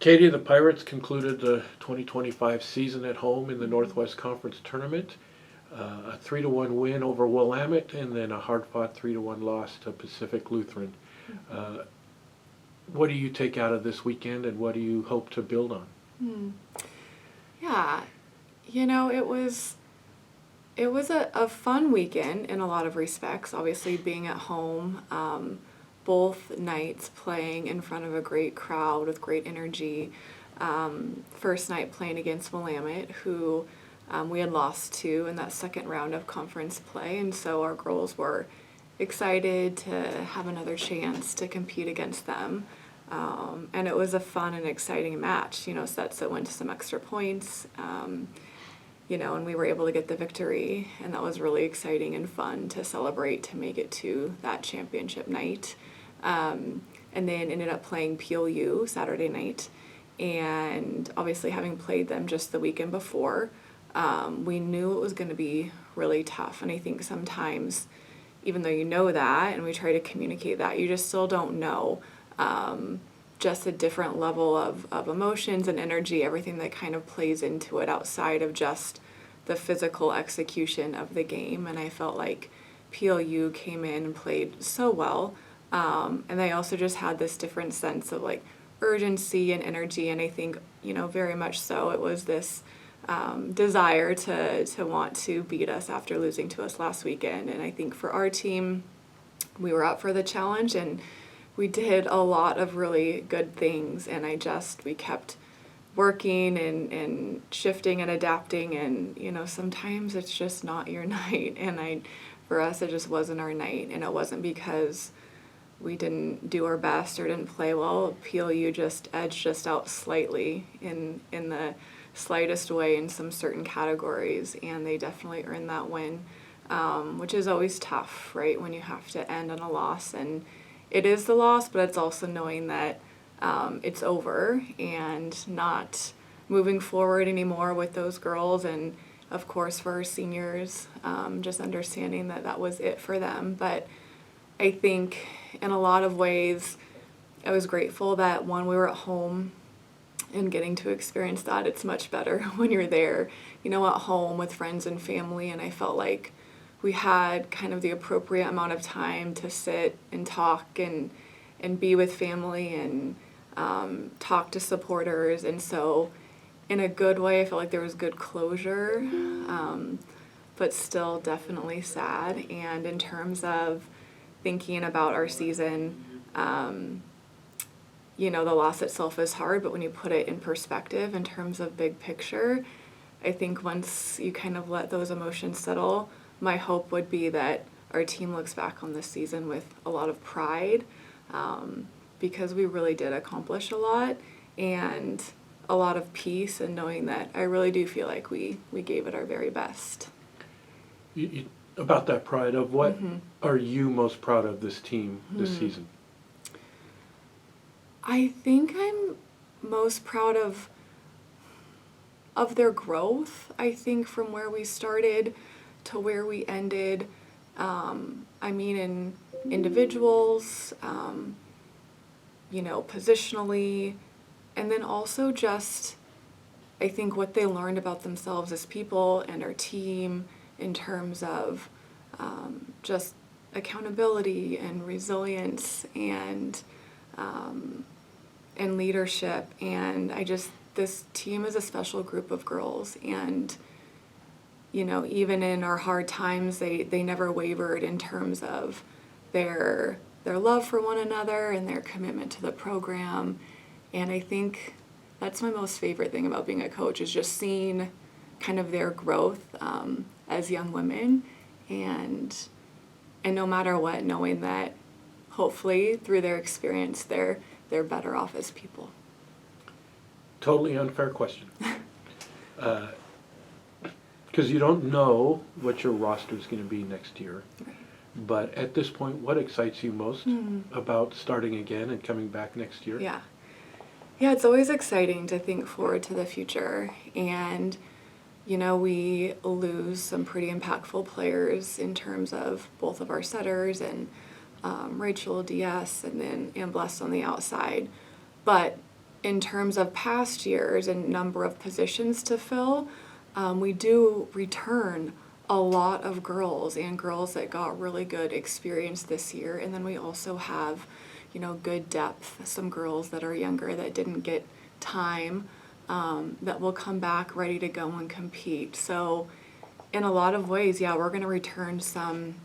Katie, the Pirates concluded the 2025 season at home in the Northwest Conference Tournament. A 3-1 win over Willamette, and then a hard-fought 3-1 loss to Pacific Lutheran. What do you take out of this weekend, and what do you hope to build on? Yeah, it was a fun weekend in a lot of respects. Obviously, being at home, both nights playing in front of a great crowd with great energy. First night playing against Willamette, who we had lost to in that second round of conference play, and so our girls were excited to have another chance to compete against them. And it was a fun and exciting match, sets that went to some extra points, and we were able to get the victory, and that was really exciting and fun to celebrate to make it to that championship night. And then ended up playing PLU Saturday night, and obviously having played them just the weekend before, we knew it was going to be really tough. And I think sometimes, even though you know that, and we try to communicate that, you just still don't know just a different level of emotions and energy, everything that kind of plays into it outside of just the physical execution of the game. And I felt like PLU came in and played so well. And they also just had this different sense of like urgency and energy. And I think, very much so, it was this desire to want to beat us after losing to us last weekend. And I think for our team, we were up for the challenge, and we did a lot of really good things. And we kept working and shifting and adapting. And, sometimes it's just not your night. And for us, it just wasn't our night. And it wasn't because we didn't do our best or didn't play well. PLU just edged us out slightly in the slightest way in some certain categories, and they definitely earned that win, which is always tough, right, when you have to end on a loss. And it is the loss, but it's also knowing that it's over and not moving forward anymore with those girls. And of course for our seniors, just understanding that that was it for them. But I think in a lot of ways I was grateful that, one, we were at home and getting to experience that. It's much better when you're there, at home with friends and family. And I felt like we had kind of the appropriate amount of time to sit and talk and be with family and talk to supporters. And so in a good way, I felt like there was good closure, but still definitely sad. And in terms of thinking about our season, the loss itself is hard, but when you put it in perspective in terms of big picture, I think once you kind of let those emotions settle, my hope would be that our team looks back on this season with a lot of pride, because we really did accomplish a lot, and a lot of peace, and knowing that I really do feel like we gave it our very best. About that pride, of what are you most proud of this team this season? I think I'm most proud of their growth. I think from where we started to where we ended, in individuals, positionally, and then also just, I think what they learned about themselves as people and our team in terms of just accountability and resilience and leadership. And this team is a special group of girls, and even in our hard times, they never wavered in terms of their love for one another and their commitment to the program. And I think that's my most favorite thing about being a coach, is just seeing kind of their growth as young women, and no matter what, knowing that hopefully through their experience they're better off as people. Totally unfair question. Because you don't know what your roster is going to be next year. Right. But at this point, what excites you most about starting again and coming back next year? Yeah, it's always exciting to think forward to the future. And, we lose some pretty impactful players in terms of both of our setters and Rachel, DS, and then Ann Bless on the outside. But in terms of past years and number of positions to fill, we do return a lot of girls and girls that got really good experience this year. And then we also have, good depth, some girls that are younger that didn't get time, that will come back ready to go and compete. So in a lot of ways, yeah, we're going to return some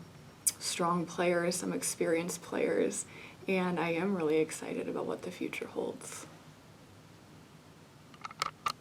strong players, some experienced players, and I am really excited about what the future holds.